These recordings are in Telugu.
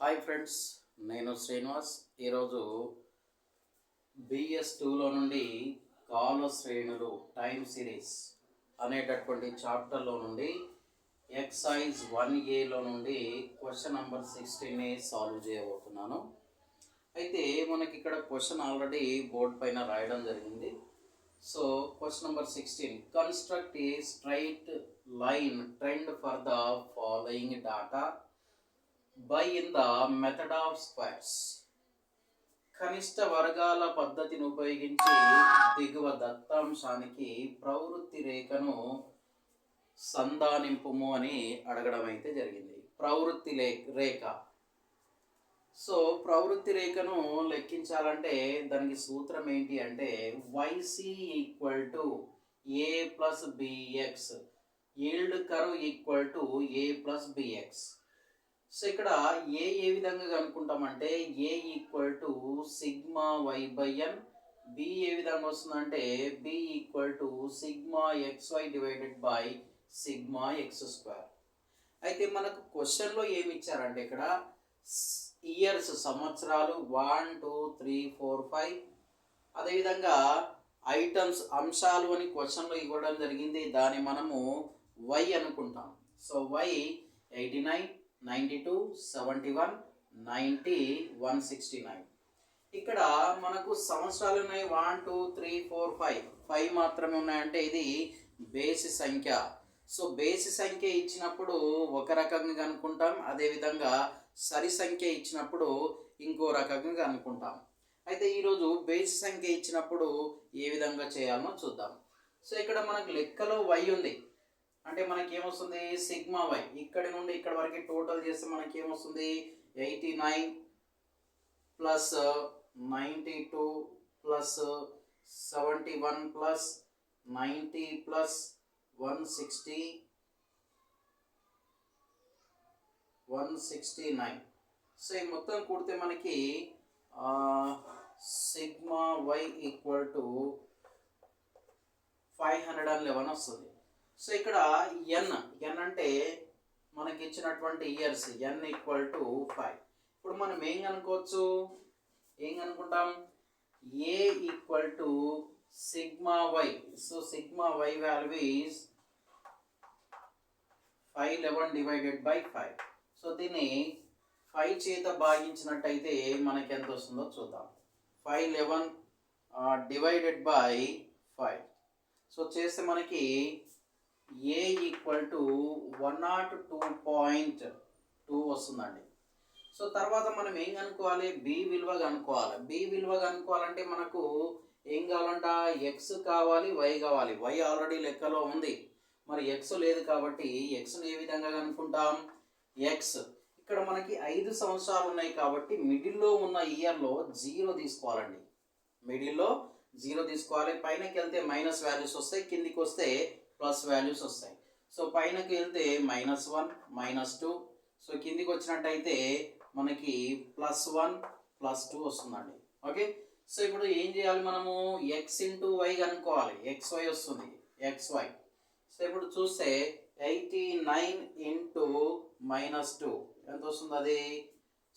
హాయ్ ఫ్రెండ్స్, నేను శ్రీనివాస్. ఈరోజు BS2లో నుండి కాల శ్రేణులు టైమ్ సిరీస్ అనేటటువంటి చాప్టర్లో నుండి ఎక్సైజ్ 1Aలో నుండి క్వశ్చన్ నెంబర్ 16 సాల్వ్ చేయబోతున్నాను. అయితే మనకి ఇక్కడ క్వశ్చన్ ఆల్రెడీ బోర్డ్ పైన రాయడం జరిగింది. So question number 16, construct a straight line trend for the following data by in the method of squares. కనిష్ట వర్గాల పద్ధతిని ఉపయోగించి దిగువ దత్తాంశానికి ప్రవృత్తి రేఖను సంధానింపుము అని అడగడం అయితే జరిగింది. ప్రవృత్తి రేఖ. సో ప్రవృత్తి రేఖను లెక్కించాలంటే దానికి సూత్రం ఏంటి అంటే YC equal to A plus BX, yield curve equal to A plus BX. So ఇక్కడ ఏ విధంగా కనుక్కుంటామంటే A equal to sigma Y/N, B ఏ విధంగా వస్తుందంటే B equal to sigma XY divided by sigma X². అయితే మనకు క్వశ్చన్లో ఏమి ఇచ్చారంటే ఇక్కడ ఇయర్స్, సంవత్సరాలు 1 2 3 4 5, అదేవిధంగా ఐటమ్స్, అంశాలు అని క్వశ్చన్లో ఇవ్వడం జరిగింది. దాన్ని మనము Y అనుకుంటాం. So Y 89, 92, 71, 90, 169. ఇక్కడ మనకు సంవత్సరాలు ఉన్నాయి 1 2 3 4 5, 5 మాత్రమే ఉన్నాయంటే ఇది బేసి సంఖ్య. సో బేసి సంఖ్య ఇచ్చినప్పుడు ఒక రకంగా కనుక్కుంటాం, అదేవిధంగా సరి సంఖ్య ఇచ్చినప్పుడు ఇంకో రకంగా కనుక్కుంటాం. అయితే ఈరోజు బేసి సంఖ్య ఇచ్చినప్పుడు ఏ విధంగా చేయాలో చూద్దాం. సో ఇక్కడ మనకు లెక్కలో Y ఉంది అంటే మనకి ఏమొస్తుంది సిగ్మా Y. ఇక్కడి నుండి ఇక్కడ వరకు టోటల్ చేస్తే మనకి ఏమొస్తుంది 89 plus 92 plus 71 plus 90 plus 160 169. So ఈ మొత్తం కూడితే మనకి సిగ్మా Y ఈక్వల్ టు 511 వస్తుంది. సో ఇక్కడ n అంటే మనకి ఇచ్చినటువంటి ఇయర్స్, n ఈక్వల్ టు 5. ఇప్పుడు మనం ఏం కనుక్కుంటాం A equal to sigma Y. So sigma Y value is 511 divided by 5. So దీన్ని 5 చేత భాగించినట్టయితే మనకి ఎంత వస్తుందో చూద్దాం. 511 డివైడెడ్ బై 5. సో చేస్తే మనకి A ఈక్వల్ టు 102.2 వస్తుందండి. సో తర్వాత మనం ఏం కనుక్కోవాలి, B విలువ కనుక్కోవాలి. B విలువ కనుక్కోవాలంటే మనకు ఏం కావాలంట, X కావాలి, Y కావాలి. Y ఆల్రెడీ లెక్కలో ఉంది, మరి X లేదు కాబట్టి Xను ఏ విధంగా కనుక్కుంటాం, X ఇక్కడ మనకి 5 సంవత్సరాలు ఉన్నాయి కాబట్టి మిడిల్లో ఉన్న ఇయర్లో 0 తీసుకోవాలండి. మిడిల్లో 0 తీసుకోవాలి. పైనకి వెళ్తే మైనస్ వాల్యూస్ వస్తాయి, కిందికి వస్తే ప్లస్ వాల్యూస్ వస్తాయి. సో పైనకి వెళ్తే -1 -2, సో కిందికి వచ్చినట్టయితే మనకి +1 +2 వస్తుందండి. ఓకే, సో ఇప్పుడు ఏం చేయాలి, మనము X ఇంటూ Y కనుక్కోవాలి. XY వస్తుంది, XY. సో ఇప్పుడు చూస్తే 89 ఇంటూ -2 ఎంత వస్తుంది అది,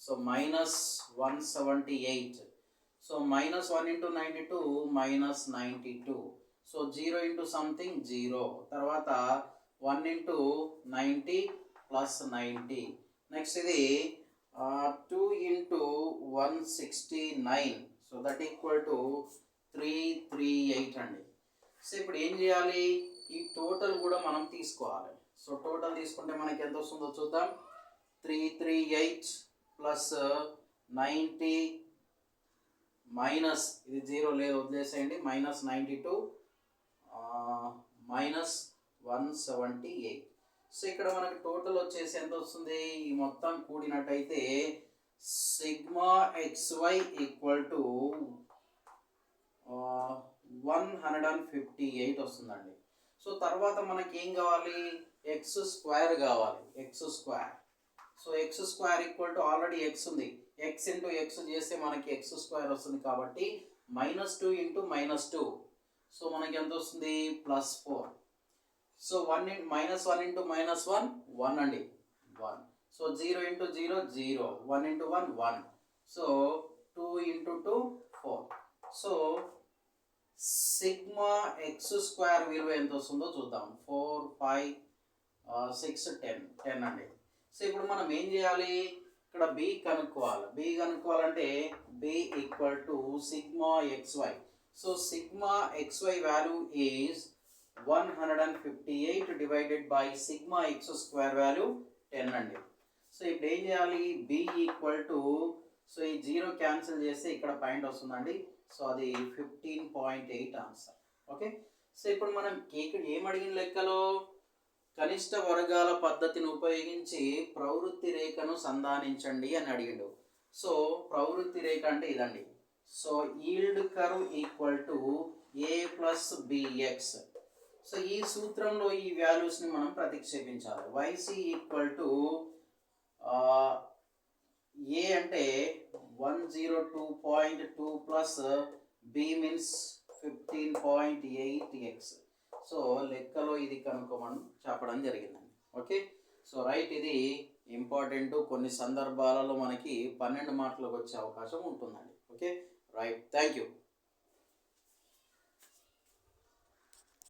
so -178. So -1 into 92 -92. So 0 into something 0, తర్వాత 1 ఇంటూ 90 ప్లస్ 90. నెక్స్ట్ ఇది 2 into 169. So that equal to 338 అండి. సో ఇప్పుడు ఏం చేయాలి, ఈ టోటల్ కూడా మనం తీసుకోవాలి. సో టోటల్ తీసుకుంటే మనకి ఎంత వస్తుందో చూద్దాం. 338 ప్లస్ 90 మైనస్ ఇది 0 లేదు వదిలేసేయండి, -92 -178. సో ఇక్కడ మనకి టోటల్ వచ్చేసి ఎంత వస్తుంది, ఈ మొత్తం కూడినట్టయితే సిగ్మా XY ఈక్వల్ టు 158 వస్తుందండి. సో తర్వాత మనకి ఏం కావాలి, X² కావాలి, X². So X² equal to already X ఉంది, X ఇంటూ X చేస్తే మనకి X² వస్తుంది కాబట్టి -2 ఇంటూ -2. సో మనకి ఎంత వస్తుంది +4. సో -1 ఇంటూ -1 1 అండి, 1. So 0 into 0 0, 1 into 1 1, so 2 into 2 4. So sigma X square విలువ ఎంత వస్తుందో చూద్దాం. 4 5 6 10 అండి. సో ఇప్పుడు మనం ఏం చేయాలి, ఇక్కడ బి కనుక్కోవాలి. బి కనుక్కోవాలంటే B equal to sigma XY. So sigma XY value is 158 divided by sigma X square value 10 అండి. సో ఇప్పుడు ఏం చేయాలి, బి ఈక్వల్ టు, సో ఈ 0 క్యాన్సిల్ చేస్తే ఇక్కడ పాయింట్ వస్తుందండి. సో అది 15.8 ఆన్సర్. ఓకే. సో ఇప్పుడు మనం ఇక్కడ ఏం అడిగిన లెక్కలో కనిష్ట వర్గాల పద్ధతిని ఉపయోగించి ప్రవృత్తి రేఖను సంధానించండి అని అడిగిండు. సో ప్రవృత్తి రేఖ అంటే ఇదండి. So yield curve equal to a plus b x. So ఈ సూత్రంలో ఈ వాల్యూస్ని మనం ప్రతిక్షేపించాలి. వైసి ఈక్వల్ టు ఏ అంటే 102.2 plus B means 15.8x. So లెక్కలో ఇది కనుక్కోమని చెప్పడం జరిగిందండి. ఓకే. సో రైట్, ఇది ఇంపార్టెంట్. కొన్ని సందర్భాలలో మనకి 12 మార్కులకు వచ్చే అవకాశం ఉంటుందండి. Okay right, thank you.